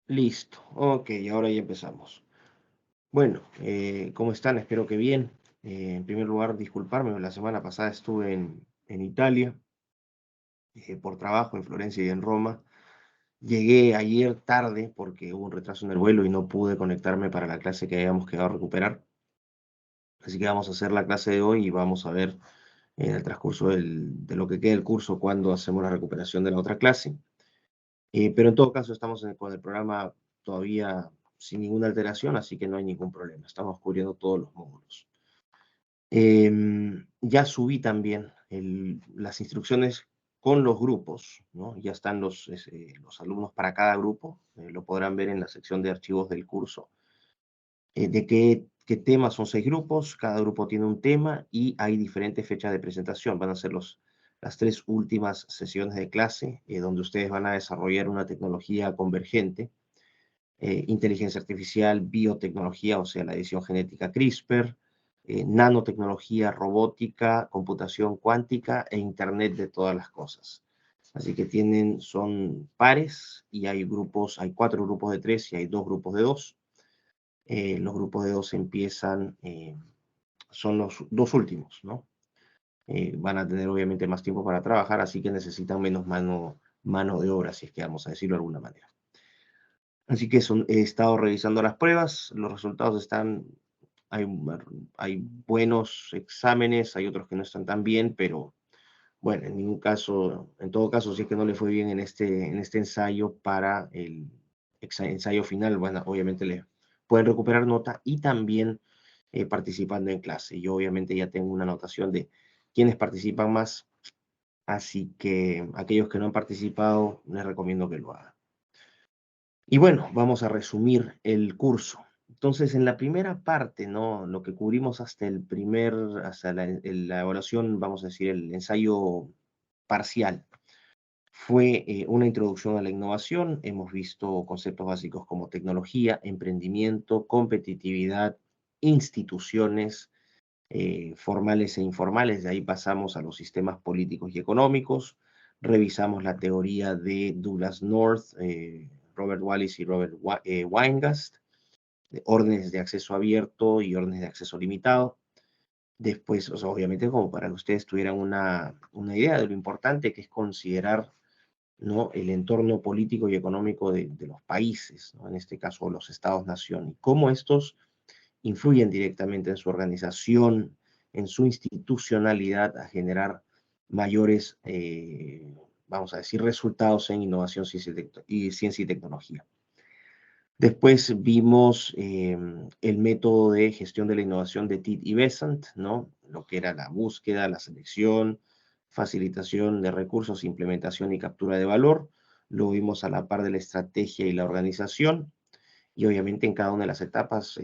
Listo. Ok, ahora ya empezamos. Bueno, ¿cómo están? Espero que bien. En primer lugar, disculparme, la semana pasada estuve en Italia por trabajo en Florencia y en Roma. Llegué ayer tarde porque hubo un retraso en el vuelo y no pude conectarme para la clase que habíamos quedado a recuperar. Así que vamos a hacer la clase de hoy y vamos a ver en el transcurso de lo que queda del curso cuándo hacemos la recuperación de la otra clase. Pero en todo caso estamos con el programa todavía sin ninguna alteración, así que no hay ningún problema. Estamos cubriendo todos los módulos. Ya subí también las instrucciones con los grupos, ¿no? Ya están los alumnos para cada grupo, lo podrán ver en la sección de archivos del curso. ¿De qué temas? Son 6 grupos, cada grupo tiene un tema y hay diferentes fechas de presentación. Van a ser las 3 últimas sesiones de clase, donde ustedes van a desarrollar una tecnología convergente, inteligencia artificial, biotecnología, o sea, la edición genética CRISPR, nanotecnología, robótica, computación cuántica e Internet de todas las cosas. Así que son pares y hay 4 grupos de 3 y hay 2 grupos de 2. Los grupos de 2 empiezan, son los 2 últimos, ¿no? Van a tener obviamente más tiempo para trabajar, así que necesitan menos mano de obra, si es que vamos a decirlo de alguna manera. Así que he estado revisando las pruebas, los resultados están, hay, hay buenos exámenes, hay otros que no están tan bien, pero bueno, en todo caso, si es que no le fue bien en este ensayo para el ensayo final, bueno, obviamente le pueden recuperar nota y también participando en clase. Yo obviamente ya tengo una anotación de quienes participan más, así que aquellos que no han participado, les recomiendo que lo hagan. Y bueno, vamos a resumir el curso. Entonces, en la primera parte, ¿no? Lo que cubrimos hasta la evaluación, vamos a decir, el ensayo parcial, fue una introducción a la innovación. Hemos visto conceptos básicos como tecnología, emprendimiento, competitividad, instituciones formales e informales. De ahí pasamos a los sistemas políticos y económicos. Revisamos la teoría de Douglas North, Robert Wallis y Robert Weingast, de órdenes de acceso abierto y órdenes de acceso limitado. Después, o sea, obviamente, como para que ustedes tuvieran una idea de lo importante que es considerar, ¿no?, el entorno político y económico de los países, ¿no?, en este caso los estados-nación, y cómo estos influyen directamente en su organización, en su institucionalidad, a generar mayores, vamos a decir, resultados en innovación, ciencia y tecnología. Después vimos el método de gestión de la innovación de Tid y Besant, ¿no? Lo que era la búsqueda, la selección, facilitación de recursos, implementación y captura de valor. Lo vimos a la par de la estrategia y la organización. Y obviamente en cada una de las etapas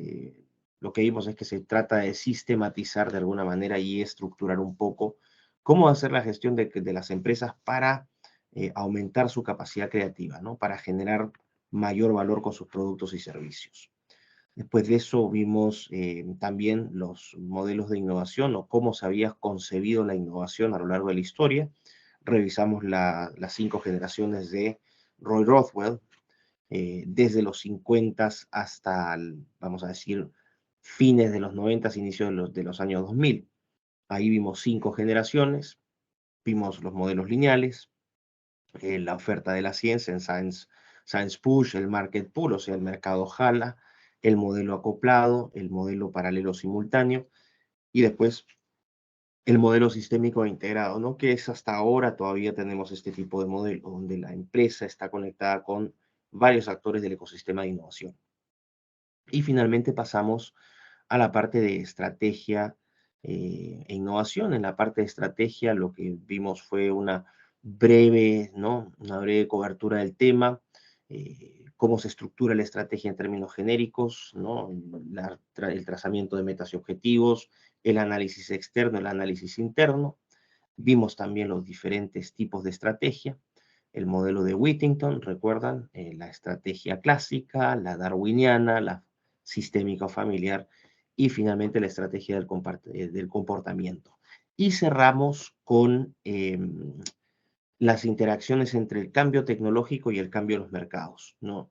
lo que vimos es que se trata de sistematizar de alguna manera y estructurar un poco cómo hacer la gestión de las empresas para aumentar su capacidad creativa, ¿no? Para generar mayor valor con sus productos y servicios. Después de eso vimos también los modelos de innovación o cómo se había concebido la innovación a lo largo de la historia. Revisamos las 5 generaciones de Roy Rothwell, desde los 50 hasta, vamos a decir, fines de los 90, inicios de los años 2000. Ahí vimos 5 generaciones, vimos los modelos lineales, la oferta de la ciencia en Science Push, el Market Pool, o sea, el mercado jala, el modelo acoplado, el modelo paralelo simultáneo, y después el modelo sistémico e integrado, ¿no? Que es hasta ahora todavía tenemos este tipo de modelo, donde la empresa está conectada con varios actores del ecosistema de innovación. Y finalmente pasamos a la parte de estrategia e innovación. En la parte de estrategia lo que vimos fue una breve, ¿no? Una breve cobertura del tema, cómo se estructura la estrategia en términos genéricos, ¿no? El trazamiento de metas y objetivos, el análisis externo, el análisis interno. Vimos también los diferentes tipos de estrategia, el modelo de Whittington, recuerdan, la estrategia clásica, la darwiniana, la sistémica o familiar, y finalmente la estrategia del comportamiento. Y cerramos con las interacciones entre el cambio tecnológico y el cambio de los mercados, ¿no?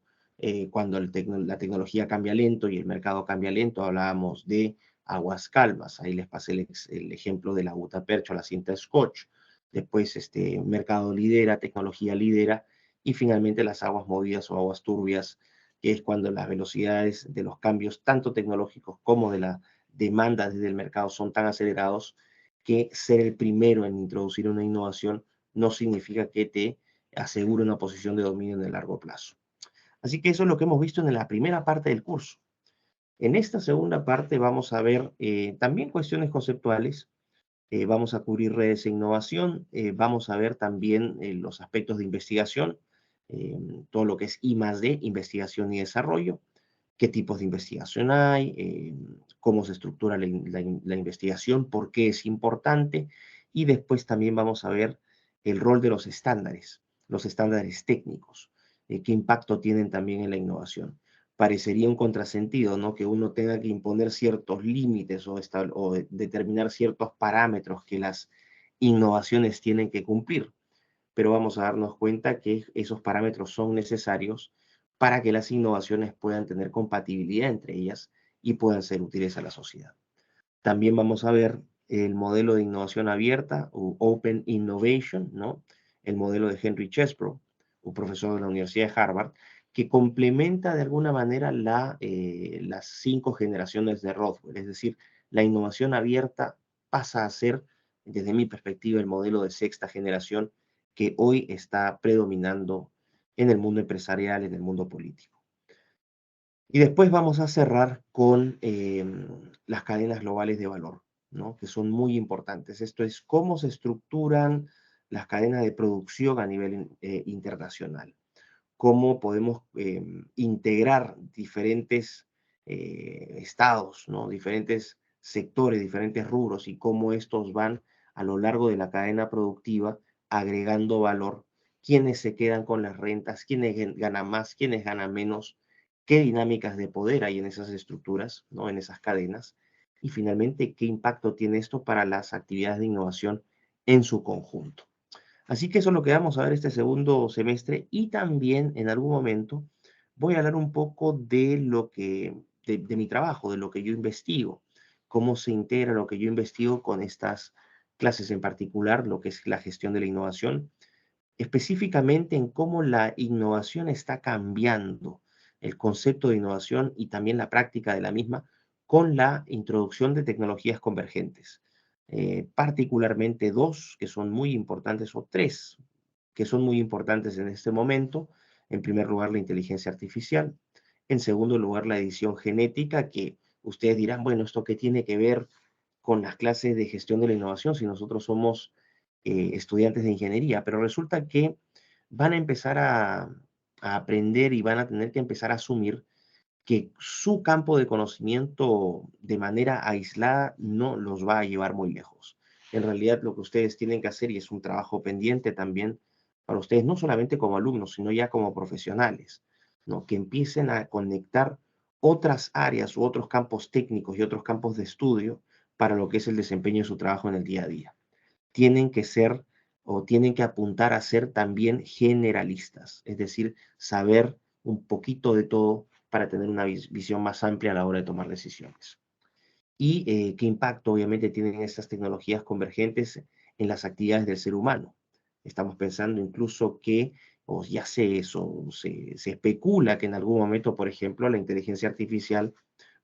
cuando la tecnología cambia lento y el mercado cambia lento, hablábamos de aguas calmas. Ahí les pasé el ejemplo de la gutapercha o la cinta Scotch. Después, mercado lidera, tecnología lidera, y finalmente las aguas movidas o aguas turbias, que es cuando las velocidades de los cambios, tanto tecnológicos como de la demanda desde el mercado, son tan acelerados que ser el primero en introducir una innovación no significa que te asegure una posición de dominio en el largo plazo. Así que eso es lo que hemos visto en la primera parte del curso. En esta segunda parte vamos a ver también cuestiones conceptuales, vamos a cubrir redes de innovación, vamos a ver también los aspectos de investigación, todo lo que es I+D, investigación y desarrollo, qué tipos de investigación hay, cómo se estructura la investigación, por qué es importante, y después también vamos a ver el rol de los estándares técnicos, qué impacto tienen también en la innovación. Parecería un contrasentido, ¿no? Que uno tenga que imponer ciertos límites o determinar ciertos parámetros que las innovaciones tienen que cumplir, pero vamos a darnos cuenta que esos parámetros son necesarios para que las innovaciones puedan tener compatibilidad entre ellas y puedan ser útiles a la sociedad. También vamos a ver el modelo de innovación abierta o Open Innovation, ¿no? El modelo de Henry Chesbrough, un profesor de la Universidad de Harvard, que complementa de alguna manera las 5 generaciones de Rothwell, es decir, la innovación abierta pasa a ser, desde mi perspectiva, el modelo de sexta generación que hoy está predominando en el mundo empresarial, en el mundo político. Y después vamos a cerrar con las cadenas globales de valor, ¿no? Que son muy importantes. Esto es cómo se estructuran las cadenas de producción a nivel internacional, cómo podemos integrar diferentes estados, ¿no? Diferentes sectores, diferentes rubros y cómo estos van a lo largo de la cadena productiva agregando valor, quiénes se quedan con las rentas, quiénes ganan más, quiénes ganan menos, qué dinámicas de poder hay en esas estructuras, ¿no? En esas cadenas, y finalmente qué impacto tiene esto para las actividades de innovación en su conjunto. Así que eso es lo que vamos a ver este segundo semestre y también en algún momento voy a hablar un poco de de mi trabajo, de lo que yo investigo, cómo se integra lo que yo investigo con estas clases en particular, lo que es la gestión de la innovación, específicamente en cómo la innovación está cambiando el concepto de innovación y también la práctica de la misma con la introducción de tecnologías convergentes. Particularmente dos que son muy importantes, o tres que son muy importantes en este momento. En primer lugar, la inteligencia artificial. En segundo lugar, la edición genética, que ustedes dirán, bueno, ¿esto qué tiene que ver con las clases de gestión de la innovación si nosotros somos estudiantes de ingeniería? Pero resulta que van a empezar a aprender y van a tener que empezar a asumir que su campo de conocimiento de manera aislada no los va a llevar muy lejos. En realidad, lo que ustedes tienen que hacer, y es un trabajo pendiente también para ustedes, no solamente como alumnos, sino ya como profesionales, ¿no? Que empiecen a conectar otras áreas u otros campos técnicos y otros campos de estudio para lo que es el desempeño de su trabajo en el día a día. Tienen que ser o tienen que apuntar a ser también generalistas, es decir, saber un poquito de todo para tener una visión más amplia a la hora de tomar decisiones. Y qué impacto obviamente tienen estas tecnologías convergentes en las actividades del ser humano. Estamos pensando incluso que, o ya sé eso, se especula que en algún momento, por ejemplo, la inteligencia artificial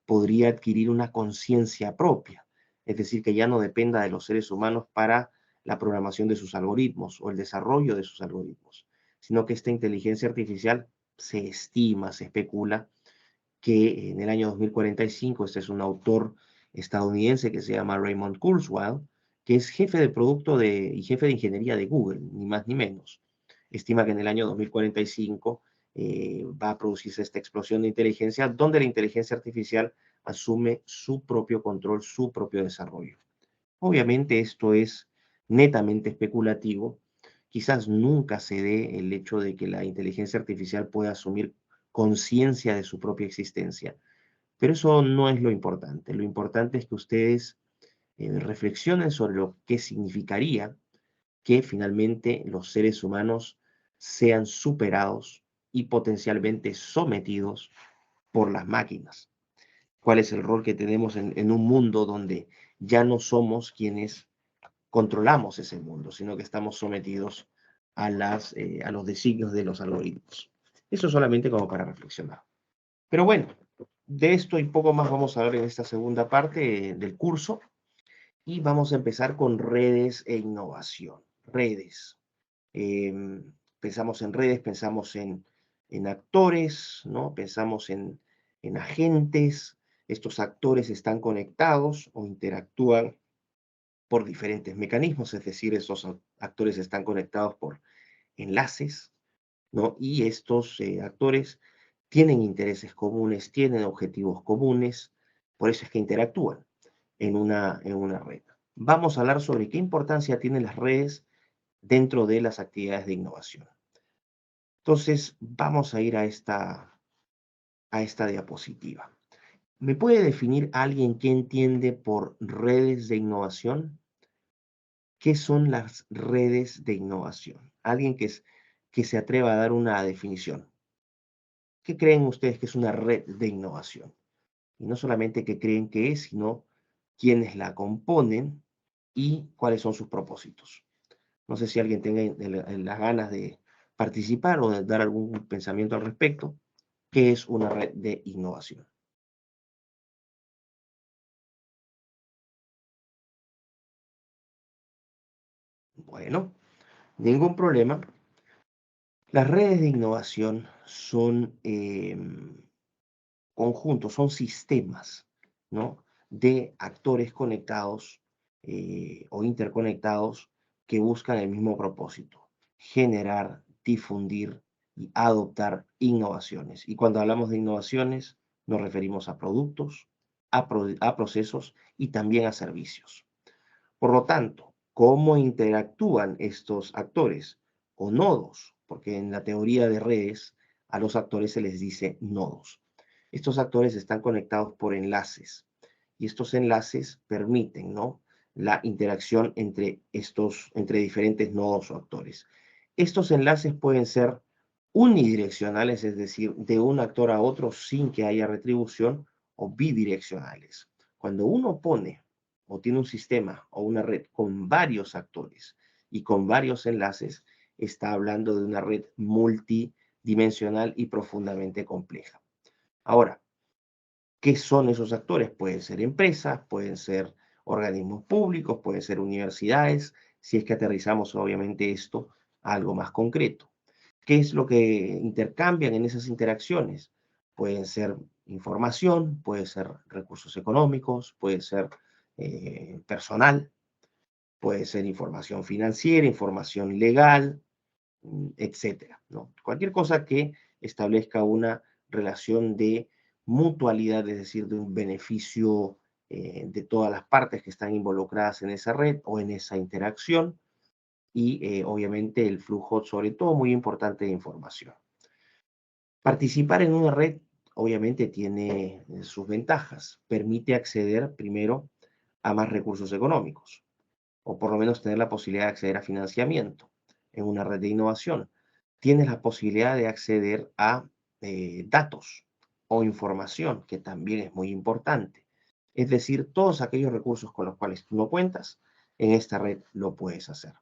podría adquirir una conciencia propia, es decir, que ya no dependa de los seres humanos para la programación de sus algoritmos o el desarrollo de sus algoritmos, sino que esta inteligencia artificial se estima, se especula que en el año 2045, este es un autor estadounidense que se llama Raymond Kurzweil, que es jefe de producto y jefe de ingeniería de Google, ni más ni menos. Estima que en el año 2045 va a producirse esta explosión de inteligencia, donde la inteligencia artificial asume su propio control, su propio desarrollo. Obviamente esto es netamente especulativo. Quizás nunca se dé el hecho de que la inteligencia artificial pueda asumir conciencia de su propia existencia, pero eso no es lo importante. Lo importante es que ustedes reflexionen sobre lo que significaría que finalmente los seres humanos sean superados y potencialmente sometidos por las máquinas. ¿Cuál es el rol que tenemos en un mundo donde ya no somos quienes controlamos ese mundo, sino que estamos sometidos a los designios de los algoritmos? Eso solamente como para reflexionar. Pero bueno, de esto y poco más vamos a hablar en esta segunda parte del curso y vamos a empezar con redes e innovación. Redes. Pensamos en redes, pensamos en actores, ¿no? Pensamos en agentes. Estos actores están conectados o interactúan por diferentes mecanismos, es decir, esos actores están conectados por enlaces, ¿no? Y estos actores tienen intereses comunes, tienen objetivos comunes, por eso es que interactúan en una red. Vamos a hablar sobre qué importancia tienen las redes dentro de las actividades de innovación. Entonces, vamos a ir a esta diapositiva. ¿Me puede definir alguien que entiende por redes de innovación? ¿Qué son las redes de innovación? Alguien que se atreva a dar una definición. ¿Qué creen ustedes que es una red de innovación? Y no solamente qué creen que es, sino quiénes la componen y cuáles son sus propósitos. No sé si alguien tenga las ganas de participar o de dar algún pensamiento al respecto. ¿Qué es una red de innovación? Bueno, ningún problema. Las redes de innovación son conjuntos, son sistemas, ¿no? De actores conectados o interconectados que buscan el mismo propósito: generar, difundir y adoptar innovaciones. Y cuando hablamos de innovaciones, nos referimos a productos, a procesos y también a servicios. Por lo tanto, ¿cómo interactúan estos actores o nodos? Porque en la teoría de redes a los actores se les dice nodos. Estos actores están conectados por enlaces y estos enlaces permiten, ¿no?, la interacción entre diferentes nodos o actores. Estos enlaces pueden ser unidireccionales, es decir, de un actor a otro sin que haya retribución, o bidireccionales. Cuando uno pone o tiene un sistema o una red con varios actores y con varios enlaces, está hablando de una red multidimensional y profundamente compleja. Ahora, ¿qué son esos actores? Pueden ser empresas, pueden ser organismos públicos, pueden ser universidades, si es que aterrizamos obviamente esto a algo más concreto. ¿Qué es lo que intercambian en esas interacciones? Pueden ser información, puede ser recursos económicos, puede ser personal, puede ser información financiera, información legal, etcétera, ¿no? Cualquier cosa que establezca una relación de mutualidad, es decir, de un beneficio de todas las partes que están involucradas en esa red o en esa interacción, y obviamente el flujo, sobre todo, muy importante, de información. Participar en una red obviamente tiene sus ventajas. Permite acceder primero a más recursos económicos, o por lo menos tener la posibilidad de acceder a financiamiento en una red de innovación. Tienes la posibilidad de acceder a datos o información, que también es muy importante. Es decir, todos aquellos recursos con los cuales tú no cuentas, en esta red lo puedes hacer.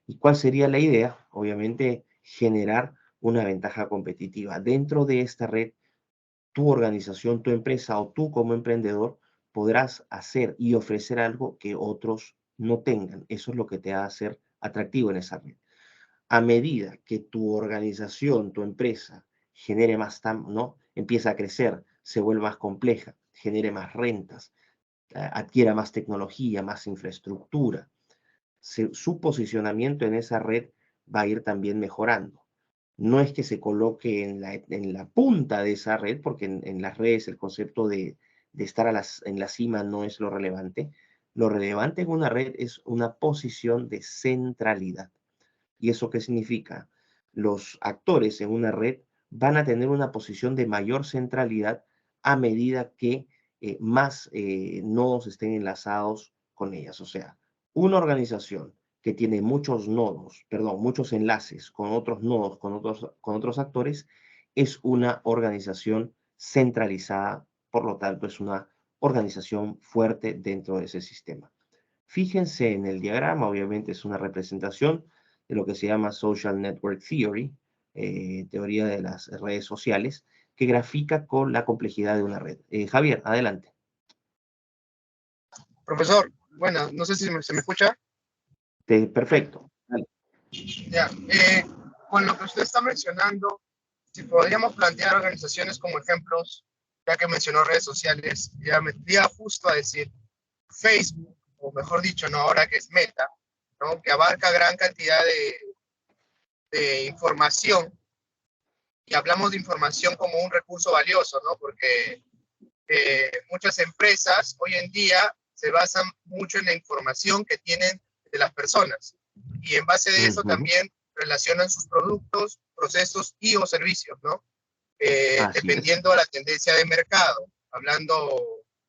¿Y cuál sería la idea? Obviamente, generar una ventaja competitiva. Dentro de esta red, tu organización, tu empresa o tú como emprendedor podrás hacer y ofrecer algo que otros no tengan. Eso es lo que te va a hacer atractivo en esa red. A medida que tu organización, tu empresa, genere más, ¿no?, empieza a crecer, se vuelve más compleja, genere más rentas, adquiera más tecnología, más infraestructura, su posicionamiento en esa red va a ir también mejorando. No es que se coloque en la punta de esa red, porque en las redes el concepto de estar en la cima no es lo relevante. Lo relevante en una red es una posición de centralidad. ¿Y eso qué significa? Los actores en una red van a tener una posición de mayor centralidad a medida que más nodos estén enlazados con ellas. O sea, una organización que tiene muchos nodos, perdón, muchos enlaces con otros nodos, con otros actores, es una organización centralizada, por lo tanto, es una organización fuerte dentro de ese sistema. Fíjense en el diagrama, obviamente es una representación de lo que se llama Social Network Theory, teoría de las redes sociales, que grafica con la complejidad de una red. Javier, adelante. Profesor, bueno, no sé si se me escucha. Perfecto. Dale. Ya, con lo que usted está mencionando, si podríamos plantear organizaciones como ejemplos, ya que mencionó redes sociales, ya me iba justo a decir Facebook, o mejor dicho, no, ahora que es Meta, ¿no? Que abarca gran cantidad de información, y hablamos de información como un recurso valioso, ¿no? Porque muchas empresas hoy en día se basan mucho en la información que tienen de las personas, y en base de eso también relacionan sus productos, procesos y o servicios, ¿no? Así es. Dependiendo de la tendencia de mercado, hablando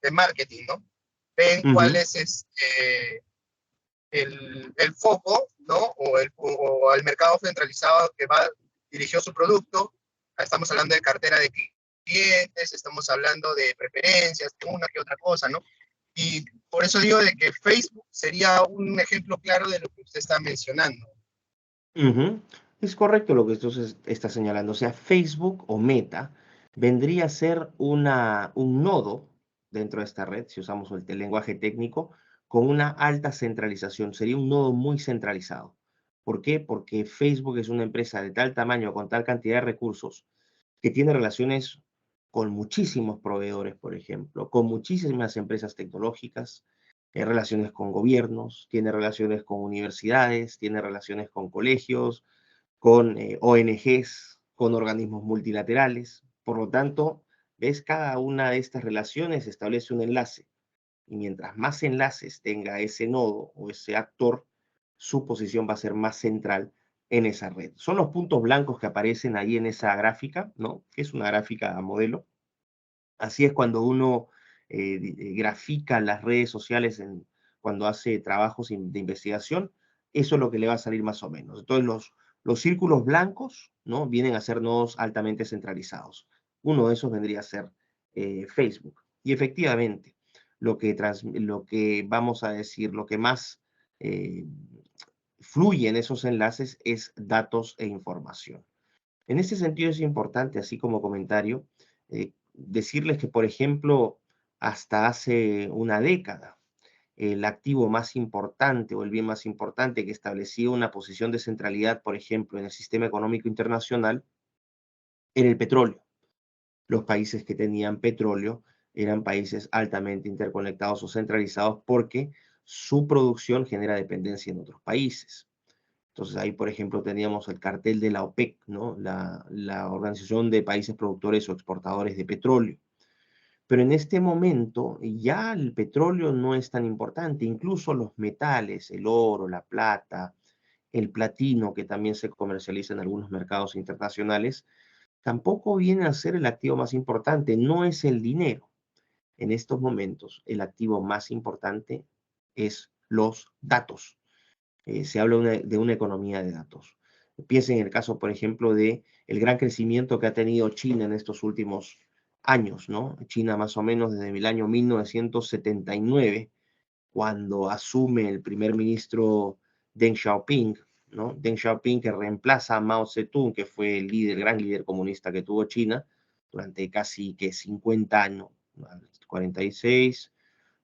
de marketing, ¿no? Ven cuál Ujú. es el foco, ¿no? O el mercado centralizado que va dirigió su producto. Estamos hablando de cartera de clientes, estamos hablando de preferencias, de una que otra cosa, ¿no? Y por eso digo de que Facebook sería un ejemplo claro de lo que usted está mencionando. Ujú. Es correcto lo que usted está señalando. O sea, Facebook o Meta vendría a ser un nodo dentro de esta red, si usamos el lenguaje técnico, con una alta centralización. Sería un nodo muy centralizado. ¿Por qué? Porque Facebook es una empresa de tal tamaño, con tal cantidad de recursos, que tiene relaciones con muchísimos proveedores, por ejemplo, con muchísimas empresas tecnológicas, relaciones con gobiernos, tiene relaciones con universidades, tiene relaciones con colegios, con ONGs, con organismos multilaterales. Por lo tanto, ves, cada una de estas relaciones establece un enlace. Y mientras más enlaces tenga ese nodo o ese actor, su posición va a ser más central en esa red. Son los puntos blancos que aparecen ahí en esa gráfica, ¿no? Que es una gráfica a modelo. Así es cuando uno grafica las redes sociales cuando hace trabajos de investigación, eso es lo que le va a salir más o menos. Entonces, los círculos blancos, ¿no? Vienen a ser nodos altamente centralizados. Uno de esos vendría a ser Facebook. Y efectivamente, lo que vamos a decir, lo que más eh, fluye en esos enlaces es datos e información. En ese sentido es importante, así como comentario, decirles que, por ejemplo, hasta hace una década, el activo más importante o el bien más importante que establecía una posición de centralidad, por ejemplo, en el sistema económico internacional, era el petróleo. Los países que tenían petróleo eran países altamente interconectados o centralizados porque su producción genera dependencia en otros países. Entonces ahí, por ejemplo, teníamos el cartel de la OPEC, ¿no? La Organización de Países Productores o Exportadores de Petróleo. Pero en este momento ya el petróleo no es tan importante, incluso los metales, el oro, la plata, el platino, que también se comercializa en algunos mercados internacionales, tampoco viene a ser el activo más importante, no es el dinero. En estos momentos, el activo más importante es los datos. Se habla de una economía de datos. Piensen en el caso, por ejemplo, de el gran crecimiento que ha tenido China en estos últimos años, ¿no? China más o menos desde el año 1979, cuando asume el primer ministro Deng Xiaoping, ¿no? Deng Xiaoping, que reemplaza a Mao Zedong, que fue el líder, el gran líder comunista que tuvo China durante casi que 50 años, 46,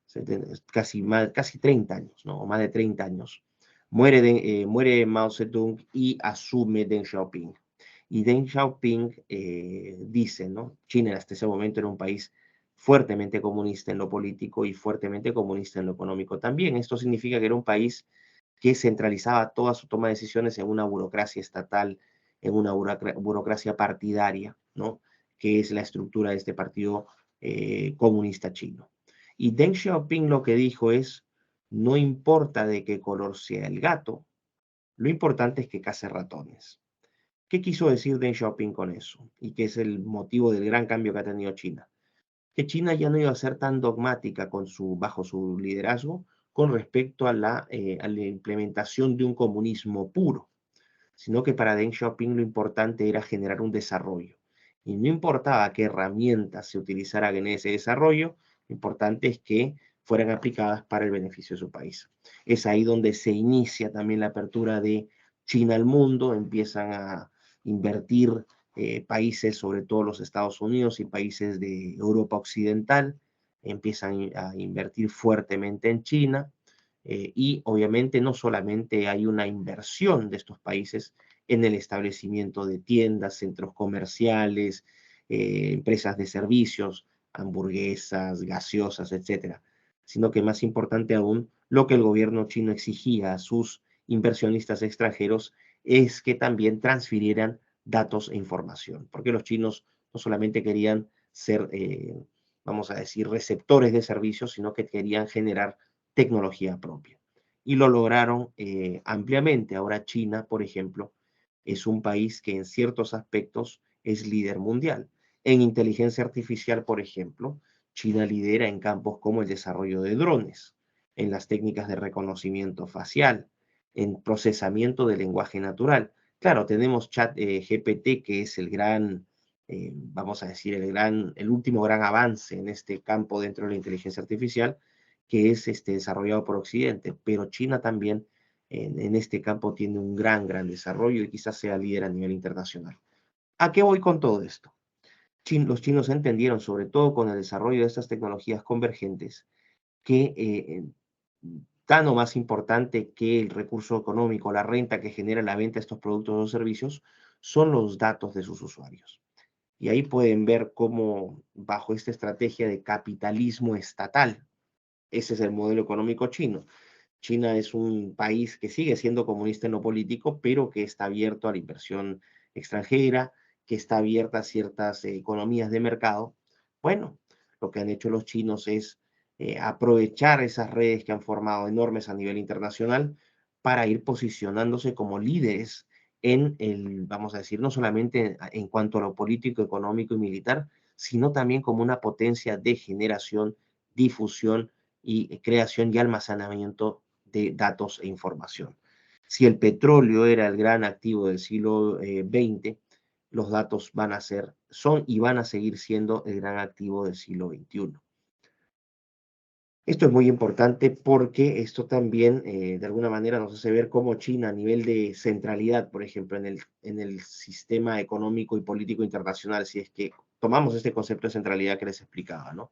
70, casi 30 años, ¿no? O más de 30 años. Muere Mao Zedong y asume Deng Xiaoping. Y Deng Xiaoping dice, ¿no? China hasta ese momento era un país fuertemente comunista en lo político y fuertemente comunista en lo económico también. Esto significa que era un país que centralizaba toda su toma de decisiones en una burocracia estatal, en una burocracia partidaria, ¿no? Que es la estructura de este partido comunista chino. Y Deng Xiaoping lo que dijo es, no importa de qué color sea el gato, lo importante es que case ratones. ¿Qué quiso decir Deng Xiaoping con eso? Y que es el motivo del gran cambio que ha tenido China. Que China ya no iba a ser tan dogmática bajo su liderazgo con respecto a la implementación de un comunismo puro, sino que para Deng Xiaoping lo importante era generar un desarrollo. Y no importaba qué herramientas se utilizaran en ese desarrollo, lo importante es que fueran aplicadas para el beneficio de su país. Es ahí donde se inicia también la apertura de China al mundo, empiezan a invertir países, sobre todo los Estados Unidos y países de Europa Occidental, empiezan a invertir fuertemente en China, y obviamente no solamente hay una inversión de estos países en el establecimiento de tiendas, centros comerciales, empresas de servicios, hamburguesas, gaseosas, etcétera, sino que más importante aún, lo que el gobierno chino exigía a sus inversionistas extranjeros es que también transfirieran datos e información, porque los chinos no solamente querían ser, vamos a decir, receptores de servicios, sino que querían generar tecnología propia. Y lo lograron ampliamente. Ahora China, por ejemplo, es un país que en ciertos aspectos es líder mundial. En inteligencia artificial, por ejemplo, China lidera en campos como el desarrollo de drones, en las técnicas de reconocimiento facial, en procesamiento de lenguaje natural. Claro, tenemos Chat GPT, que es el gran, vamos a decir, el último gran avance en este campo dentro de la inteligencia artificial, que es desarrollado por Occidente, pero China también en este campo tiene un gran desarrollo y quizás sea líder a nivel internacional. ¿A qué voy con todo esto? Los chinos entendieron, sobre todo con el desarrollo de estas tecnologías convergentes, que tan o más importante que el recurso económico, la renta que genera la venta de estos productos o servicios, son los datos de sus usuarios. Y ahí pueden ver cómo bajo esta estrategia de capitalismo estatal, ese es el modelo económico chino. China es un país que sigue siendo comunista en lo político, pero que está abierto a la inversión extranjera, que está abierta a ciertas economías de mercado. Bueno, lo que han hecho los chinos es aprovechar esas redes que han formado enormes a nivel internacional para ir posicionándose como líderes en el, vamos a decir, no solamente en cuanto a lo político, económico y militar, sino también como una potencia de generación, difusión y creación y almacenamiento de datos e información. Si el petróleo era el gran activo del siglo XX, los datos van a ser, son y van a seguir siendo el gran activo del siglo XXI. Esto es muy importante porque esto también, de alguna manera, nos hace ver cómo China, a nivel de centralidad, por ejemplo, en el sistema económico y político internacional, si es que tomamos este concepto de centralidad que les explicaba, ¿no?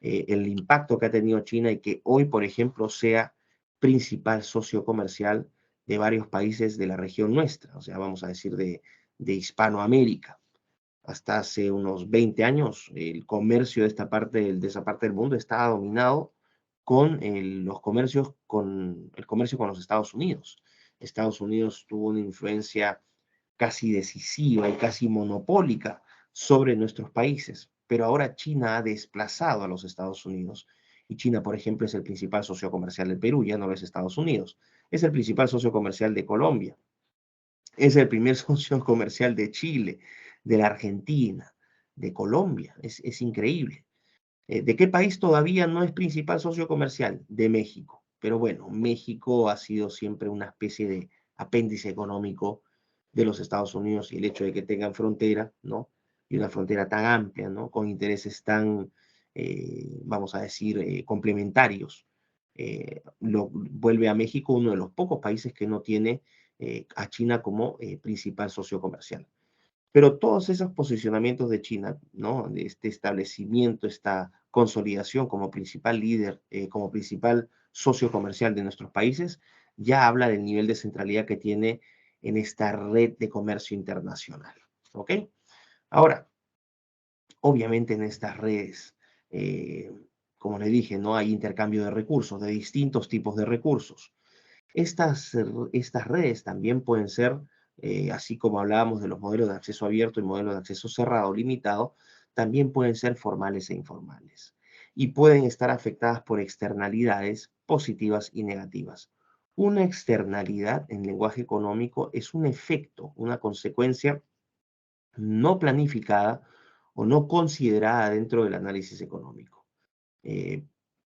El impacto que ha tenido China y que hoy, por ejemplo, sea principal socio comercial de varios países de la región nuestra, o sea, vamos a decir de Hispanoamérica. Hasta hace unos 20 años, el comercio de esa parte del mundo estaba dominado con los comercios, con el comercio con los Estados Unidos. Estados Unidos tuvo una influencia casi decisiva y casi monopólica sobre nuestros países, pero ahora China ha desplazado a los Estados Unidos y China, por ejemplo, es el principal socio comercial del Perú, ya no es Estados Unidos, es el principal socio comercial de Colombia, es el primer socio comercial de Chile, de la Argentina, de Colombia, es increíble. ¿De qué país todavía no es principal socio comercial? De México. Pero bueno, México ha sido siempre una especie de apéndice económico de los Estados Unidos y el hecho de que tengan frontera, ¿no? Y una frontera tan amplia, ¿no? Con intereses tan, vamos a decir, complementarios, lo vuelve a México uno de los pocos países que no tiene a China como principal socio comercial. Pero todos esos posicionamientos de China, ¿no? De este establecimiento, esta consolidación como principal líder, como principal socio comercial de nuestros países, ya habla del nivel de centralidad que tiene en esta red de comercio internacional. ¿Ok? Ahora, obviamente en estas redes, eh, como le dije, no hay intercambio de recursos, de distintos tipos de recursos. Estas redes también pueden ser, así como hablábamos de los modelos de acceso abierto y modelos de acceso cerrado o limitado, también pueden ser formales e informales y pueden estar afectadas por externalidades positivas y negativas. Una externalidad en lenguaje económico es un efecto, una consecuencia no planificada o no considerada dentro del análisis económico. Eh,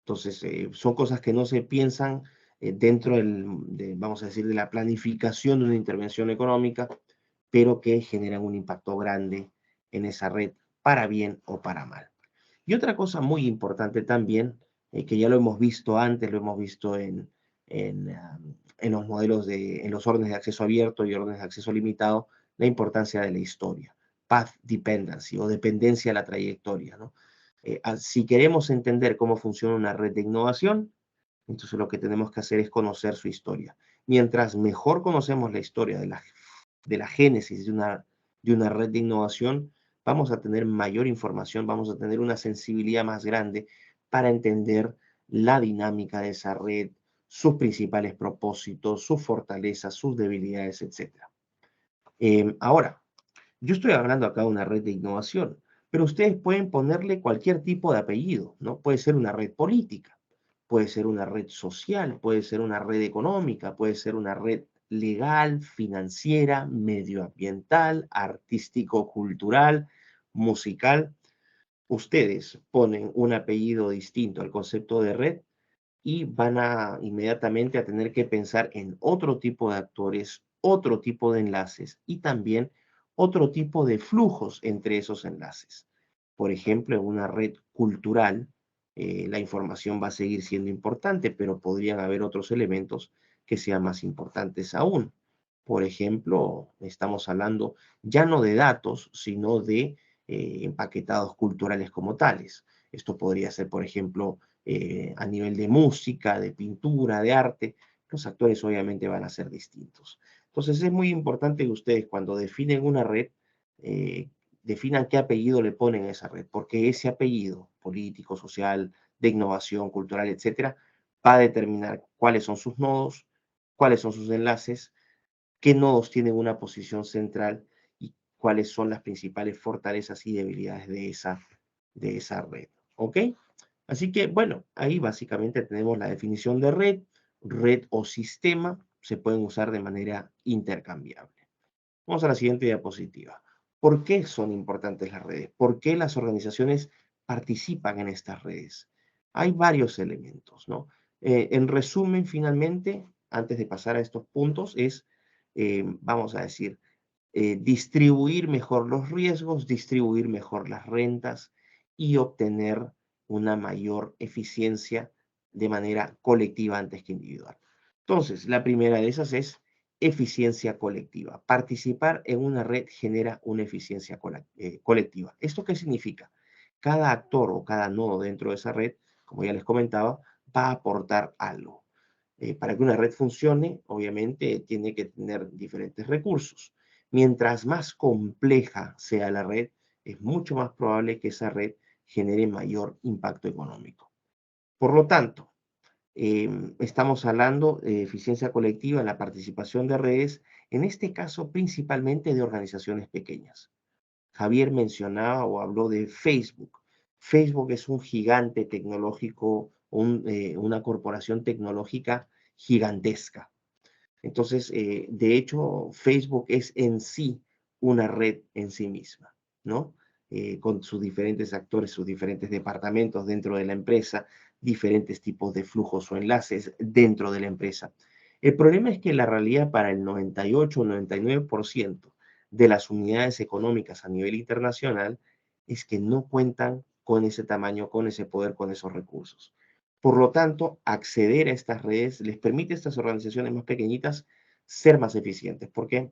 Entonces, son cosas que no se piensan dentro vamos a decir, de la planificación de una intervención económica, pero que generan un impacto grande en esa red, para bien o para mal. Y otra cosa muy importante también, que ya lo hemos visto antes, lo hemos visto en los modelos en los órdenes de acceso abierto y órdenes de acceso limitado, la importancia de la historia, path dependency o dependencia de la trayectoria, ¿no? Si queremos entender cómo funciona una red de innovación, entonces lo que tenemos que hacer es conocer su historia. Mientras mejor conocemos la historia de la génesis de una red de innovación, vamos a tener mayor información, vamos a tener una sensibilidad más grande para entender la dinámica de esa red, sus principales propósitos, sus fortalezas, sus debilidades, etc. Ahora, yo estoy hablando acá de una red de innovación, pero ustedes pueden ponerle cualquier tipo de apellido, ¿no? Puede ser una red política, puede ser una red social, puede ser una red económica, puede ser una red legal, financiera, medioambiental, artístico-cultural, musical. Ustedes ponen un apellido distinto al concepto de red y van a inmediatamente a tener que pensar en otro tipo de actores, otro tipo de enlaces y también otro tipo de flujos entre esos enlaces. Por ejemplo, en una red cultural, la información va a seguir siendo importante, pero podrían haber otros elementos que sean más importantes aún. Por ejemplo, estamos hablando ya no de datos, sino de empaquetados culturales como tales. Esto podría ser, por ejemplo, a nivel de música, de pintura, de arte. Los actores obviamente van a ser distintos. Entonces es muy importante que ustedes cuando definen una red, definan qué apellido le ponen a esa red, porque ese apellido político, social, de innovación, cultural, etcétera, va a determinar cuáles son sus nodos, cuáles son sus enlaces, qué nodos tienen una posición central y cuáles son las principales fortalezas y debilidades de esa red. ¿Ok? Así que, bueno, ahí básicamente tenemos la definición de red, red o sistema, se pueden usar de manera intercambiable. Vamos a la siguiente diapositiva. ¿Por qué son importantes las redes? ¿Por qué las organizaciones participan en estas redes? Hay varios elementos, ¿no? En resumen, finalmente, antes de pasar a estos puntos, es, vamos a decir, distribuir mejor los riesgos, distribuir mejor las rentas y obtener una mayor eficiencia de manera colectiva antes que individual. Entonces, la primera de esas es eficiencia colectiva. Participar en una red genera una eficiencia colectiva. ¿Esto qué significa? Cada actor o cada nodo dentro de esa red, como ya les comentaba, va a aportar algo. Para que una red funcione, obviamente tiene que tener diferentes recursos. Mientras más compleja sea la red, es mucho más probable que esa red genere mayor impacto económico. Por lo tanto, estamos hablando de eficiencia colectiva en la participación de redes, en este caso principalmente de organizaciones pequeñas. Javier mencionaba o habló de Facebook. Facebook es un gigante tecnológico, una corporación tecnológica gigantesca. Entonces, de hecho, Facebook es en sí una red en sí misma, ¿no? Con sus diferentes actores, sus diferentes departamentos dentro de la empresa, diferentes tipos de flujos o enlaces dentro de la empresa. El problema es que la realidad para el 98 o 99% de las unidades económicas a nivel internacional es que no cuentan con ese tamaño, con ese poder, con esos recursos. Por lo tanto, acceder a estas redes les permite a estas organizaciones más pequeñitas ser más eficientes. ¿Por qué?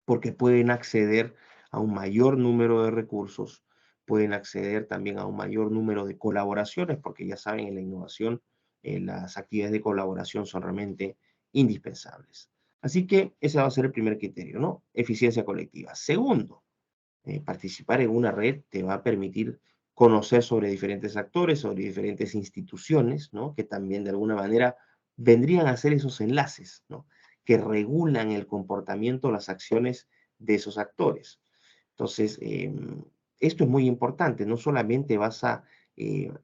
Porque pueden acceder a un mayor número de recursos, pueden acceder también a un mayor número de colaboraciones, porque ya saben, en la innovación, las actividades de colaboración son realmente indispensables. Así que ese va a ser el primer criterio, ¿no? Eficiencia colectiva. Segundo, participar en una red te va a permitir conocer sobre diferentes actores, sobre diferentes instituciones, ¿no? Que también de alguna manera vendrían a ser esos enlaces, ¿no? Que regulan el comportamiento, las acciones de esos actores. Entonces, esto es muy importante, no solamente vas a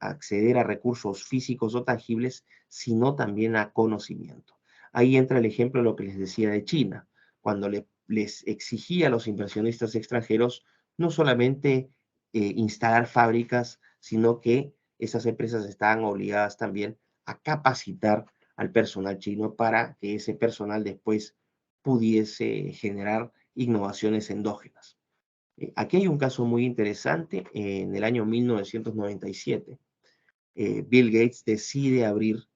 acceder a recursos físicos o tangibles, sino también a conocimiento. Ahí entra el ejemplo de lo que les decía de China, cuando les exigía a los inversionistas extranjeros no solamente instalar fábricas, sino que esas empresas estaban obligadas también a capacitar al personal chino para que ese personal después pudiese generar innovaciones endógenas. Aquí hay un caso muy interesante. En el año 1997, Bill Gates decide abrir,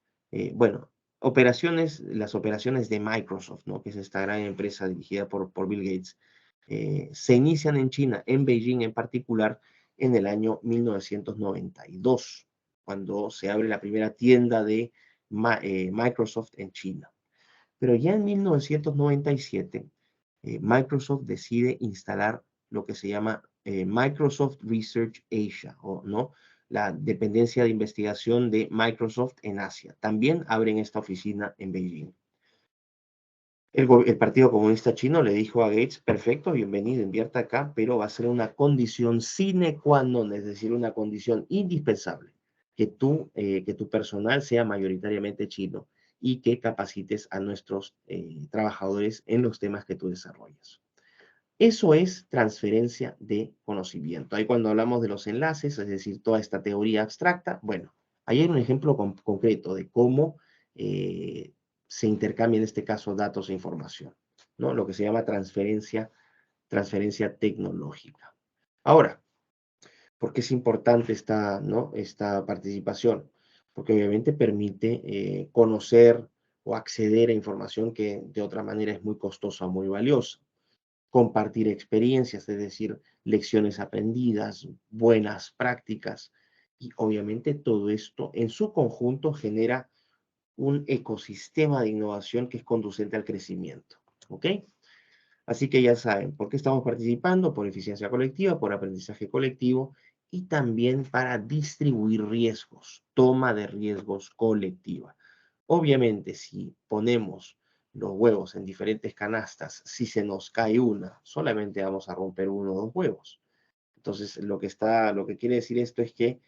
bueno, las operaciones de Microsoft, ¿no? Que es esta gran empresa dirigida por Bill Gates, se inician en China, en Beijing en particular, en el año 1992, cuando se abre la primera tienda de Microsoft en China. Pero ya en 1997, Microsoft decide instalar lo que se llama Microsoft Research Asia, o no, la dependencia de investigación de Microsoft en Asia. También abren esta oficina en Beijing. El Partido Comunista Chino le dijo a Gates, perfecto, bienvenido, invierta acá, pero va a ser una condición sine qua non, es decir, una condición indispensable, que tu personal sea mayoritariamente chino y que capacites a nuestros trabajadores en los temas que tú desarrollas. Eso es transferencia de conocimiento. Ahí cuando hablamos de los enlaces, es decir, toda esta teoría abstracta, bueno, ahí hay un ejemplo concreto de cómo se intercambia en este caso datos e información, ¿no? Lo que se llama transferencia tecnológica. Ahora, ¿por qué es importante esta participación? Porque obviamente permite conocer o acceder a información que de otra manera es muy costosa, muy valiosa. Compartir experiencias, es decir, lecciones aprendidas, buenas prácticas. Y obviamente todo esto en su conjunto genera un ecosistema de innovación que es conducente al crecimiento. ¿Ok? Así que ya saben, ¿por qué estamos participando? Por eficiencia colectiva, por aprendizaje colectivo y también para distribuir riesgos, toma de riesgos colectiva. Obviamente, si ponemos los huevos en diferentes canastas, si se nos cae una, solamente vamos a romper uno o dos huevos. Entonces, lo que quiere decir esto es que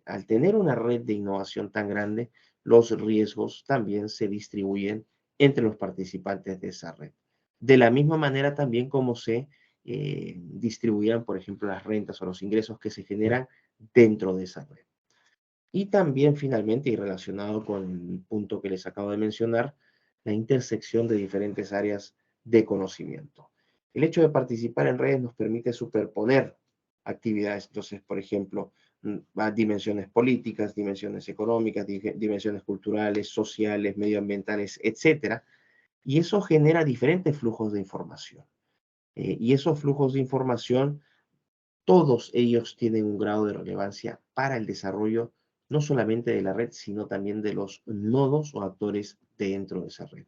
al tener una red de innovación tan grande, los riesgos también se distribuyen entre los participantes de esa red. De la misma manera también como se distribuían, por ejemplo, las rentas o los ingresos que se generan dentro de esa red. Y también finalmente, y relacionado con el punto que les acabo de mencionar, la intersección de diferentes áreas de conocimiento. El hecho de participar en redes nos permite superponer actividades. Entonces, por ejemplo, dimensiones políticas, dimensiones económicas, dimensiones culturales, sociales, medioambientales, etcétera. Y eso genera diferentes flujos de información. Y esos flujos de información, todos ellos tienen un grado de relevancia para el desarrollo no solamente de la red, sino también de los nodos o actores dentro de esa red.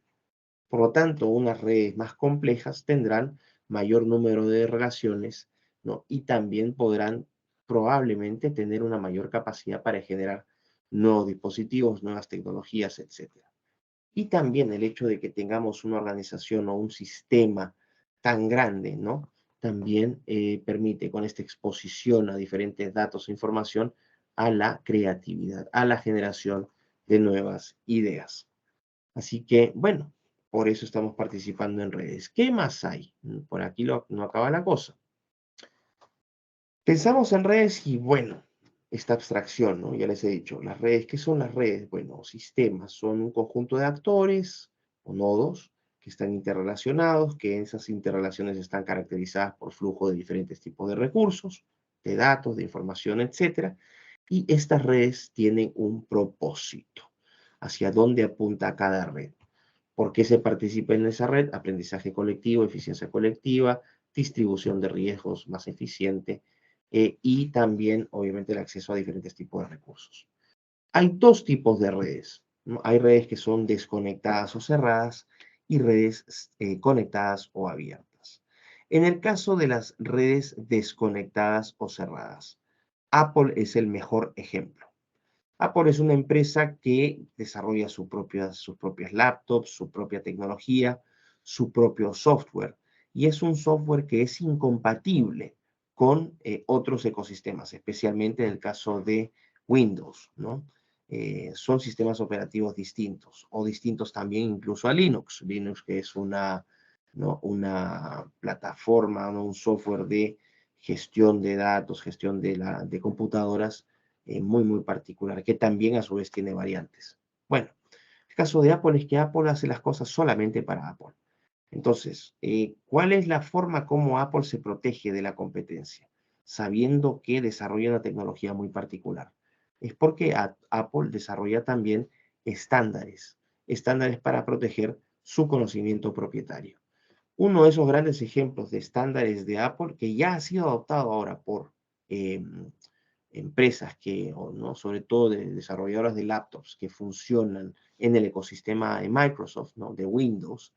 Por lo tanto, unas redes más complejas tendrán mayor número de relaciones, ¿no? Y también podrán probablemente tener una mayor capacidad para generar nuevos dispositivos, nuevas tecnologías, etc. Y también el hecho de que tengamos una organización o un sistema tan grande, ¿no? También permite con esta exposición a diferentes datos e información a la creatividad, a la generación de nuevas ideas. Así que, bueno, por eso estamos participando en redes. ¿Qué más hay? Por aquí no acaba la cosa. Pensamos en redes y, bueno, esta abstracción, ¿no? Ya les he dicho, las redes, ¿qué son las redes? Bueno, sistemas, son un conjunto de actores o nodos que están interrelacionados, que esas interrelaciones están caracterizadas por flujo de diferentes tipos de recursos, de datos, de información, etcétera. Y estas redes tienen un propósito. ¿Hacia dónde apunta cada red? ¿Por qué se participa en esa red? Aprendizaje colectivo, eficiencia colectiva, distribución de riesgos más eficiente y también, obviamente, el acceso a diferentes tipos de recursos. Hay dos tipos de redes, ¿no? Hay redes que son desconectadas o cerradas y redes conectadas o abiertas. En el caso de las redes desconectadas o cerradas, Apple es el mejor ejemplo. Apple es una empresa que desarrolla sus propias laptops, su propia tecnología, su propio software. Y es un software que es incompatible con otros ecosistemas, especialmente en el caso de Windows, ¿no? Son sistemas operativos distintos, o distintos también incluso a Linux. Linux, que es ¿no? una plataforma, ¿no? Un software de gestión de datos, gestión de computadoras, muy particular, que también a su vez tiene variantes. Bueno, el caso de Apple es que Apple hace las cosas solamente para Apple. Entonces, ¿cuál es la forma como Apple se protege de la competencia? Sabiendo que desarrolla una tecnología muy particular. Es porque Apple desarrolla también estándares, estándares para proteger su conocimiento propietario. Uno de esos grandes ejemplos de estándares de Apple que ya ha sido adoptado ahora por empresas que, o no, sobre todo de desarrolladoras de laptops que funcionan en el ecosistema de Microsoft, ¿no? De Windows,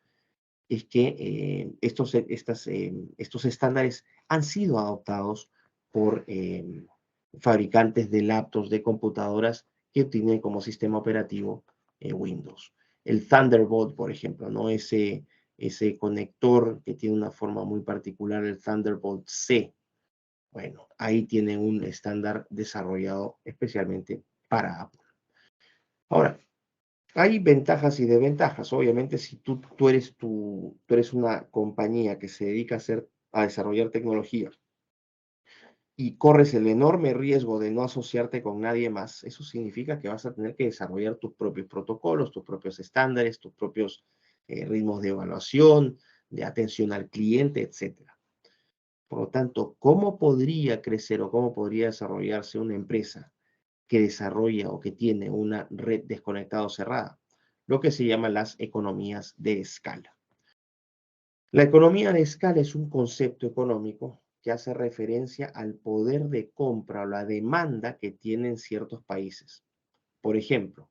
es que estos estándares han sido adoptados por fabricantes de laptops, de computadoras que tienen como sistema operativo Windows. El Thunderbolt, por ejemplo, ¿no? Ese conector que tiene una forma muy particular, el Thunderbolt C. Bueno, ahí tienen un estándar desarrollado especialmente para Apple. Ahora, hay ventajas y desventajas. Obviamente, si tú eres una compañía que se dedica a desarrollar tecnología y corres el enorme riesgo de no asociarte con nadie más, eso significa que vas a tener que desarrollar tus propios protocolos, tus propios estándares, tus propios ritmos de evaluación, de atención al cliente, etc. Por lo tanto, ¿cómo podría crecer o cómo podría desarrollarse una empresa que desarrolla o que tiene una red desconectada o cerrada? Lo que se llama las economías de escala. La economía de escala es un concepto económico que hace referencia al poder de compra o la demanda que tienen ciertos países. Por ejemplo,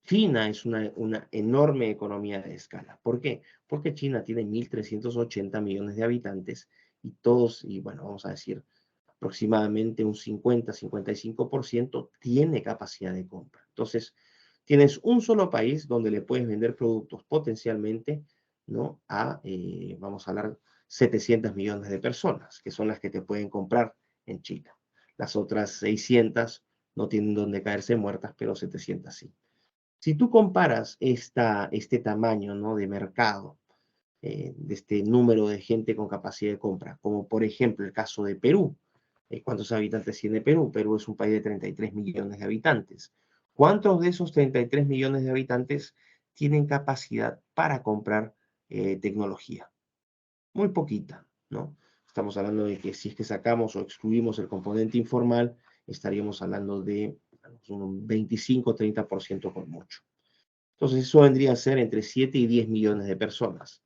China es una enorme economía de escala. ¿Por qué? Porque China tiene 1.380 millones de habitantes y todos, y bueno, vamos a decir, aproximadamente un 50-55% tiene capacidad de compra. Entonces, tienes un solo país donde le puedes vender productos potencialmente, ¿no? Vamos a hablar, 700 millones de personas, que son las que te pueden comprar en China. Las otras 600 no tienen donde caerse muertas, pero 700 sí. Si tú comparas este tamaño, ¿no? De mercado, de este número de gente con capacidad de compra, como por ejemplo el caso de Perú. ¿Cuántos habitantes tiene Perú? Perú es un país de 33 millones de habitantes. ¿Cuántos de esos 33 millones de habitantes tienen capacidad para comprar tecnología? Muy poquita, ¿no? Estamos hablando de que si es que sacamos o excluimos el componente informal, estaríamos hablando de un 25-30% por mucho. Entonces eso vendría a ser entre 7 y 10 millones de personas.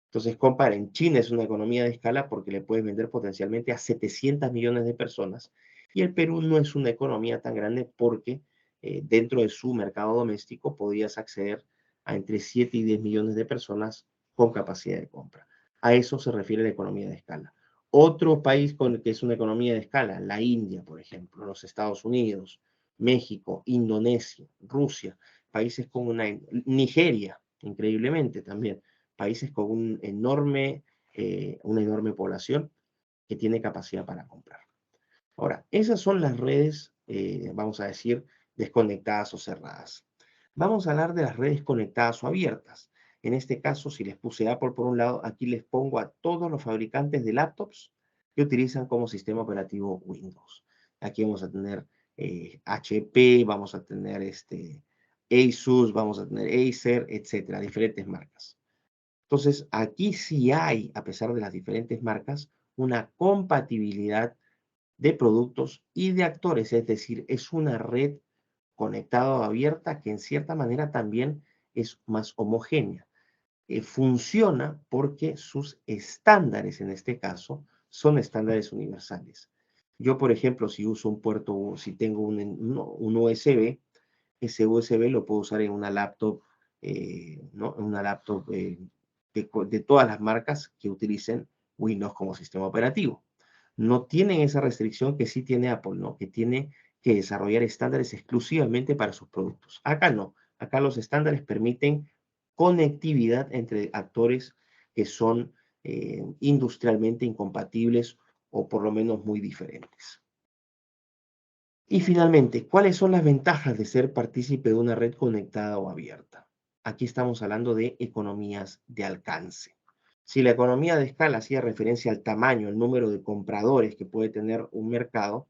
Entonces, comparen, China es una economía de escala porque le puedes vender potencialmente a 700 millones de personas y el Perú no es una economía tan grande porque dentro de su mercado doméstico podrías acceder a entre 7 y 10 millones de personas con capacidad de compra. A eso se refiere la economía de escala. Otro país con el que es una economía de escala, la India, por ejemplo, los Estados Unidos, México, Indonesia, Rusia, países como Nigeria, increíblemente también países con una enorme población que tiene capacidad para comprar. Ahora, esas son las redes, vamos a decir, desconectadas o cerradas. Vamos a hablar de las redes conectadas o abiertas. En este caso, si les puse Apple por un lado, aquí les pongo a todos los fabricantes de laptops que utilizan como sistema operativo Windows. Aquí vamos a tener HP, vamos a tener Asus, vamos a tener Acer, etcétera, diferentes marcas. Entonces, aquí sí hay, a pesar de las diferentes marcas, una compatibilidad de productos y de actores, es decir, es una red conectada o abierta que en cierta manera también es más homogénea. Funciona porque sus estándares, en este caso, son estándares universales. Yo, por ejemplo, si uso un puerto, si tengo un USB, ese USB lo puedo usar en una laptop, ¿no? En una laptop de todas las marcas que utilicen Windows como sistema operativo. No tienen esa restricción que sí tiene Apple, ¿no? Que tiene que desarrollar estándares exclusivamente para sus productos. Acá no. Acá los estándares permiten conectividad entre actores que son industrialmente incompatibles o por lo menos muy diferentes. Y finalmente, ¿cuáles son las ventajas de ser partícipe de una red conectada o abierta? Aquí estamos hablando de economías de alcance. Si la economía de escala hacía referencia al tamaño, el número de compradores que puede tener un mercado,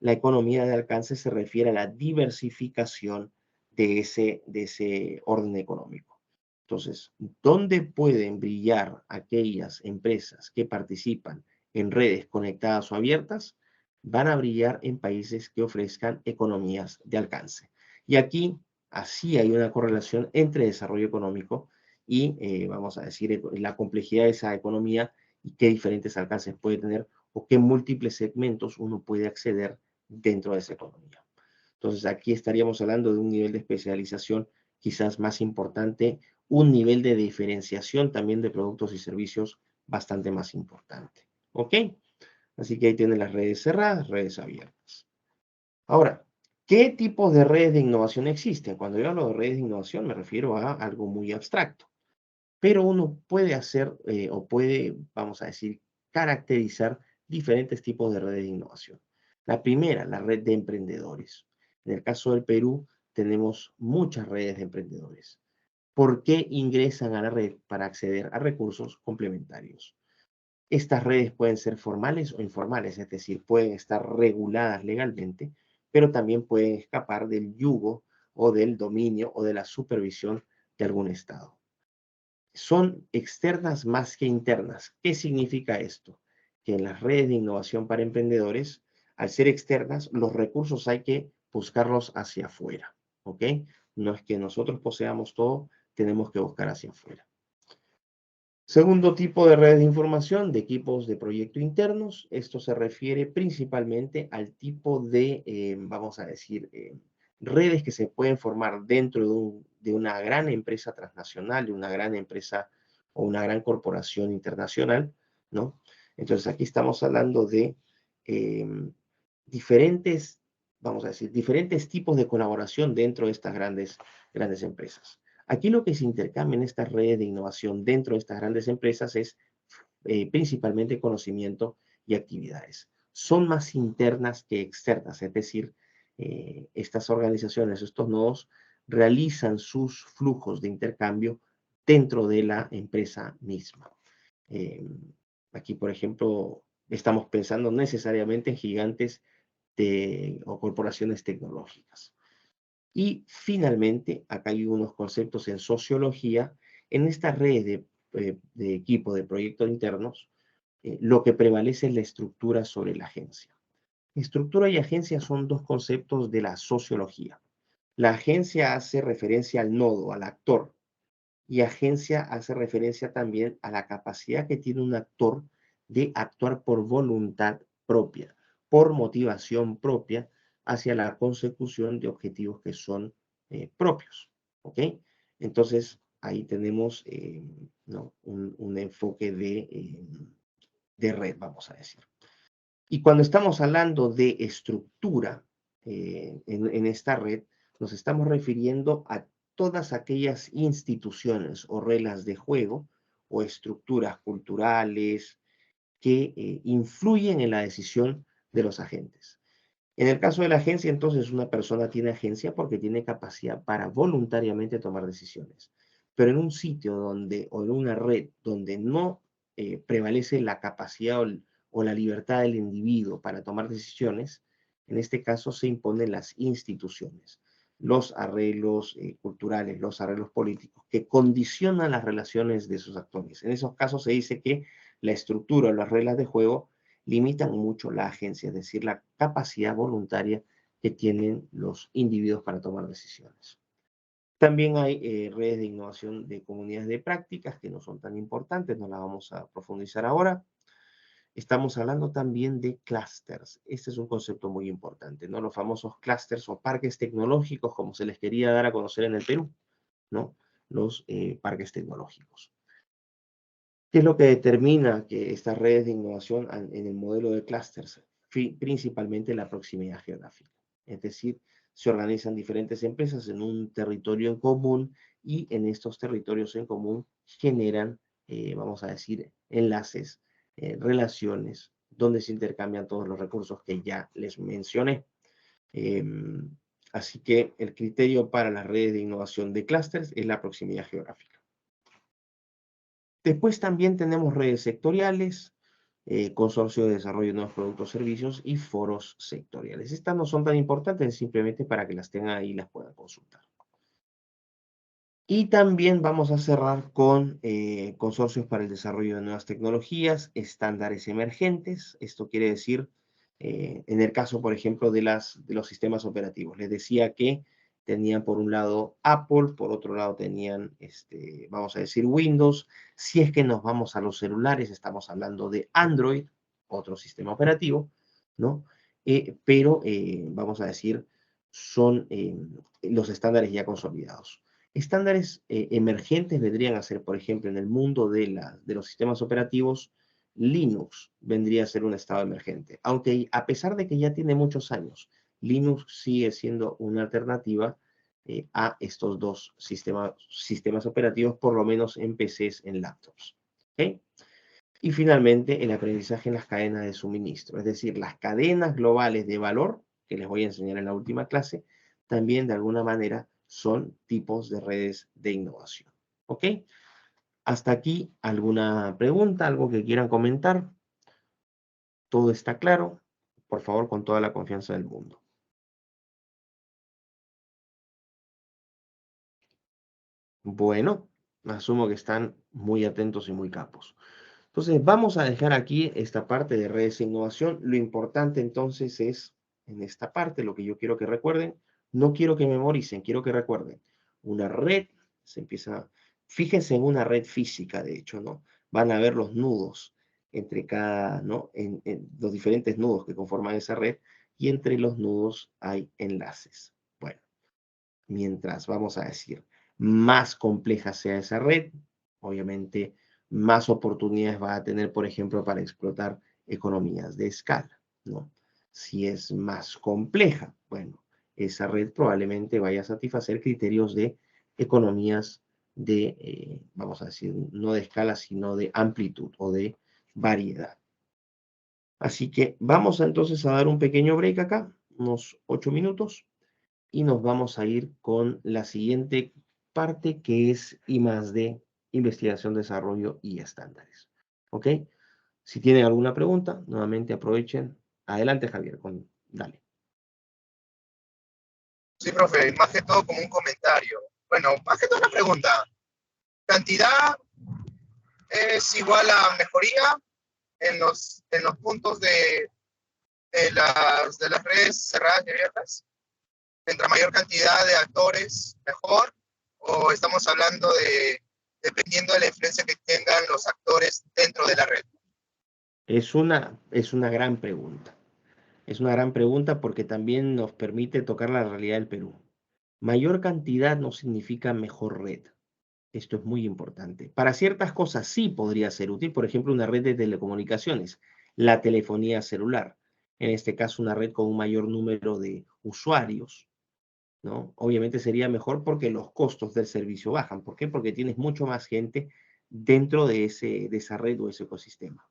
la economía de alcance se refiere a la diversificación de ese orden económico. Entonces, ¿dónde pueden brillar aquellas empresas que participan en redes conectadas o abiertas? Van a brillar en países que ofrezcan economías de alcance. Y aquí, así hay una correlación entre desarrollo económico y, vamos a decir, la complejidad de esa economía y qué diferentes alcances puede tener o qué múltiples segmentos uno puede acceder dentro de esa economía. Entonces, aquí estaríamos hablando de un nivel de especialización quizás más importante, un nivel de diferenciación también de productos y servicios bastante más importante. ¿Ok? Así que ahí tienen las redes cerradas, redes abiertas. Ahora, ¿qué tipos de redes de innovación existen? Cuando yo hablo de redes de innovación me refiero a algo muy abstracto, pero uno puede hacer o puede, vamos a decir, caracterizar diferentes tipos de redes de innovación. La primera, la red de emprendedores. En el caso del Perú, tenemos muchas redes de emprendedores. ¿Por qué ingresan a la red? Para acceder a recursos complementarios. Estas redes pueden ser formales o informales, es decir, pueden estar reguladas legalmente, pero también pueden escapar del yugo o del dominio o de la supervisión de algún Estado. Son externas más que internas. ¿Qué significa esto? Que en las redes de innovación para emprendedores, al ser externas, los recursos hay que buscarlos hacia afuera, ¿ok? No es que nosotros poseamos todo, tenemos que buscar hacia afuera. Segundo tipo de redes de información, de equipos de proyecto internos. Esto se refiere principalmente al tipo de, vamos a decir, redes que se pueden formar dentro de una gran empresa transnacional, de una gran empresa o una gran corporación internacional, ¿no? Entonces aquí estamos hablando de diferentes, vamos a decir, diferentes tipos de colaboración dentro de estas grandes empresas. Aquí lo que se intercambia en estas redes de innovación dentro de estas grandes empresas es principalmente conocimiento y actividades. Son más internas que externas, es decir, estas organizaciones, estos nodos, realizan sus flujos de intercambio dentro de la empresa misma. Eh, Aquí, por ejemplo, estamos pensando necesariamente en gigantes o corporaciones tecnológicas. Y finalmente, acá hay unos conceptos en sociología. En estas redes de equipo de proyectos internos, lo que prevalece es la estructura sobre la agencia. Estructura y agencia son dos conceptos de la sociología. La agencia hace referencia al nodo, al actor, y agencia hace referencia también a la capacidad que tiene un actor de actuar por voluntad propia, por motivación propia, hacia la consecución de objetivos que son propios. ¿Ok? Entonces, ahí tenemos ¿no? un enfoque de red, vamos a decir. Y cuando estamos hablando de estructura en esta red, nos estamos refiriendo a todas aquellas instituciones o reglas de juego o estructuras culturales que influyen en la decisión de los agentes. En el caso de la agencia, entonces, una persona tiene agencia porque tiene capacidad para voluntariamente tomar decisiones. Pero en un sitio donde, o en una red donde no prevalece la capacidad o la libertad del individuo para tomar decisiones, en este caso se imponen las instituciones, los arreglos culturales, los arreglos políticos, que condicionan las relaciones de sus actores. En esos casos se dice que la estructura o las reglas de juego limitan mucho la agencia, es decir, la capacidad voluntaria que tienen los individuos para tomar decisiones. También hay redes de innovación de comunidades de prácticas que no son tan importantes, no las vamos a profundizar ahora. Estamos hablando también de clústeres. Este es un concepto muy importante, ¿no? Los famosos clústeres o parques tecnológicos, como se les quería dar a conocer en el Perú, ¿no? Los parques tecnológicos. ¿Qué es lo que determina que estas redes de innovación en el modelo de clústeres? Principalmente la proximidad geográfica. Es decir, se organizan diferentes empresas en un territorio en común y en estos territorios en común generan, vamos a decir, enlaces, relaciones, donde se intercambian todos los recursos que ya les mencioné. Así que el criterio para las redes de innovación de clústeres es la proximidad geográfica. Después también tenemos redes sectoriales. consorcio de desarrollo de nuevos productos o servicios y foros sectoriales. Estas no son tan importantes, simplemente para que las tengan ahí y las puedan consultar. Y también vamos a cerrar con consorcios para el desarrollo de nuevas tecnologías, estándares emergentes. Esto quiere decir, en el caso, por ejemplo, de los sistemas operativos. Les decía que tenían por un lado Apple, por otro lado tenían, vamos a decir, Windows. Si es que nos vamos a los celulares, estamos hablando de Android, otro sistema operativo, ¿no? Pero, vamos a decir, son los estándares ya consolidados. Estándares emergentes vendrían a ser, por ejemplo, en el mundo de los sistemas operativos, Linux vendría a ser un estado emergente. Aunque a pesar de que ya tiene muchos años, Linux sigue siendo una alternativa a estos dos sistemas operativos, por lo menos en PCs, en laptops. ¿Okay? Y finalmente, el aprendizaje en las cadenas de suministro, es decir, las cadenas globales de valor, que les voy a enseñar en la última clase, también de alguna manera son tipos de redes de innovación. ¿Ok? Hasta aquí, ¿alguna pregunta, algo que quieran comentar? ¿Todo está claro? Por favor, con toda la confianza del mundo. Bueno, asumo que están muy atentos y muy capos. Entonces, vamos a dejar aquí esta parte de redes de innovación. Lo importante entonces es, en esta parte, lo que yo quiero que recuerden, no quiero que memoricen, quiero que recuerden. Una red se empieza, fíjense en una red física, de hecho, ¿no? Van a ver los nudos entre cada, ¿no? En los diferentes nudos que conforman esa red, y entre los nudos hay enlaces. Bueno, mientras, vamos a decir, más compleja sea esa red, obviamente más oportunidades va a tener, por ejemplo, para explotar economías de escala, ¿no? Si es más compleja, bueno, esa red probablemente vaya a satisfacer criterios de economías de, vamos a decir, no de escala, sino de amplitud o de variedad. Así que vamos entonces a dar un pequeño break acá, unos 8 minutos, y nos vamos a ir con la siguiente parte, que es I+D, investigación, desarrollo y estándares. ¿Ok? Si tienen alguna pregunta, nuevamente aprovechen. Adelante, Javier, dale. Sí, profe, más que todo como un comentario. Bueno, más que todo una pregunta. ¿Cantidad es igual a mejoría en los puntos de las redes cerradas y abiertas? Entre mayor cantidad de actores, mejor, o estamos hablando dependiendo de la influencia que tengan los actores dentro de la red. Es una gran pregunta. Es una gran pregunta porque también nos permite tocar la realidad del Perú. Mayor cantidad no significa mejor red. Esto es muy importante. Para ciertas cosas sí podría ser útil, por ejemplo, una red de telecomunicaciones, la telefonía celular. En este caso, una red con un mayor número de usuarios, ¿no? Obviamente sería mejor porque los costos del servicio bajan. ¿Por qué? Porque tienes mucho más gente dentro de esa red o ese ecosistema.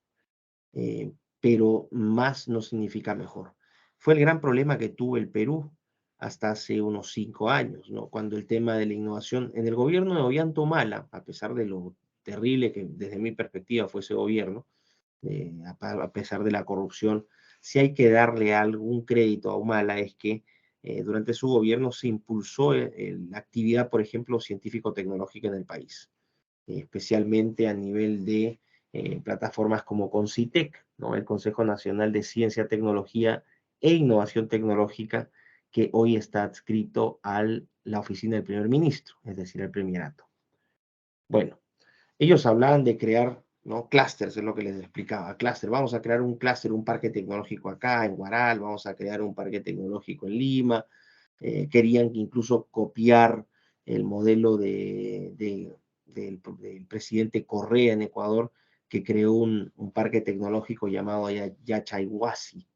Pero más no significa mejor. Fue el gran problema que tuvo el Perú hasta hace unos 5 años, ¿no? Cuando el tema de la innovación en el gobierno de Ollanta, a pesar de lo terrible que desde mi perspectiva fue ese gobierno, a pesar de la corrupción, si hay que darle algún crédito a Humala es que durante su gobierno se impulsó la actividad, por ejemplo, científico-tecnológica en el país, especialmente a nivel de plataformas como CONCITEC, ¿no? El Consejo Nacional de Ciencia, Tecnología e Innovación Tecnológica, que hoy está adscrito a la oficina del primer ministro, es decir, el Premierato. Bueno, ellos hablaban de crear, ¿no? Clústeres, es lo que les explicaba, clúster. Vamos a crear un clúster, un parque tecnológico acá en Huaral, vamos a crear un parque tecnológico en Lima. Querían incluso copiar el modelo del presidente Correa en Ecuador, que creó un parque tecnológico llamado Yachayhuasi.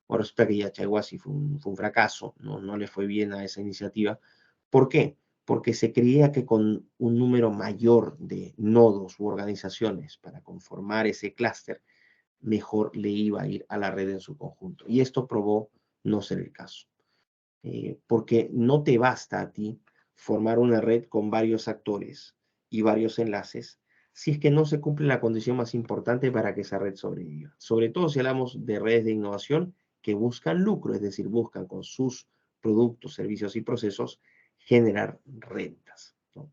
Ahora resulta que Yachayhuasi fue un fracaso, no le fue bien a esa iniciativa. ¿Por qué? Porque se creía que con un número mayor de nodos u organizaciones para conformar ese clúster, mejor le iba a ir a la red en su conjunto. Y esto probó no ser el caso. Porque no te basta a ti formar una red con varios actores y varios enlaces si es que no se cumple la condición más importante para que esa red sobreviva. Sobre todo si hablamos de redes de innovación que buscan lucro, es decir, buscan con sus productos, servicios y procesos generar rentas, ¿no?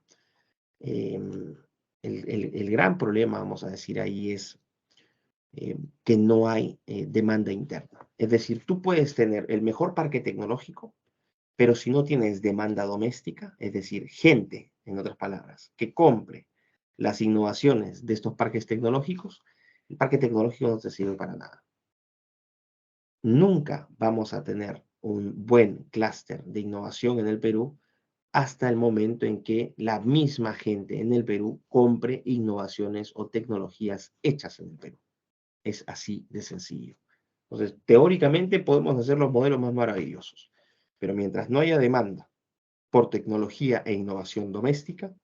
El gran problema, vamos a decir ahí, es que no hay demanda interna. Es decir, tú puedes tener el mejor parque tecnológico, pero si no tienes demanda doméstica, es decir, gente, en otras palabras, que compre las innovaciones de estos parques tecnológicos, el parque tecnológico no te sirve para nada. Nunca vamos a tener un buen clúster de innovación en el Perú hasta el momento en que la misma gente en el Perú compre innovaciones o tecnologías hechas en el Perú. Es así de sencillo. Entonces, teóricamente podemos hacer los modelos más maravillosos, pero mientras no haya demanda por tecnología e innovación doméstica,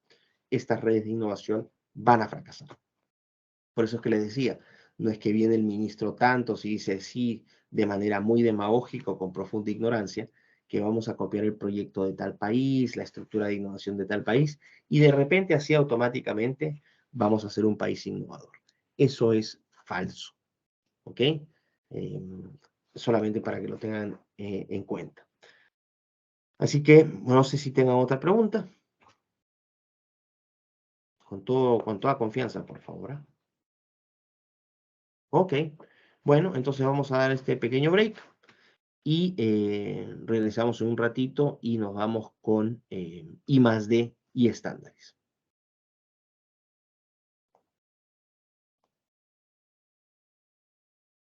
estas redes de innovación van a fracasar. Por eso es que les decía, no es que viene el ministro Tantos y dice sí de manera muy demagógica o con profunda ignorancia, que vamos a copiar el proyecto de tal país, la estructura de innovación de tal país, y de repente así automáticamente vamos a ser un país innovador. Eso es falso, ¿ok? Solamente para que lo tengan en cuenta. Así que no sé si tengan otra pregunta. Con toda confianza, por favor, ¿eh? Ok. Bueno, entonces vamos a dar este pequeño break y regresamos en un ratito y nos vamos con I+D y estándares.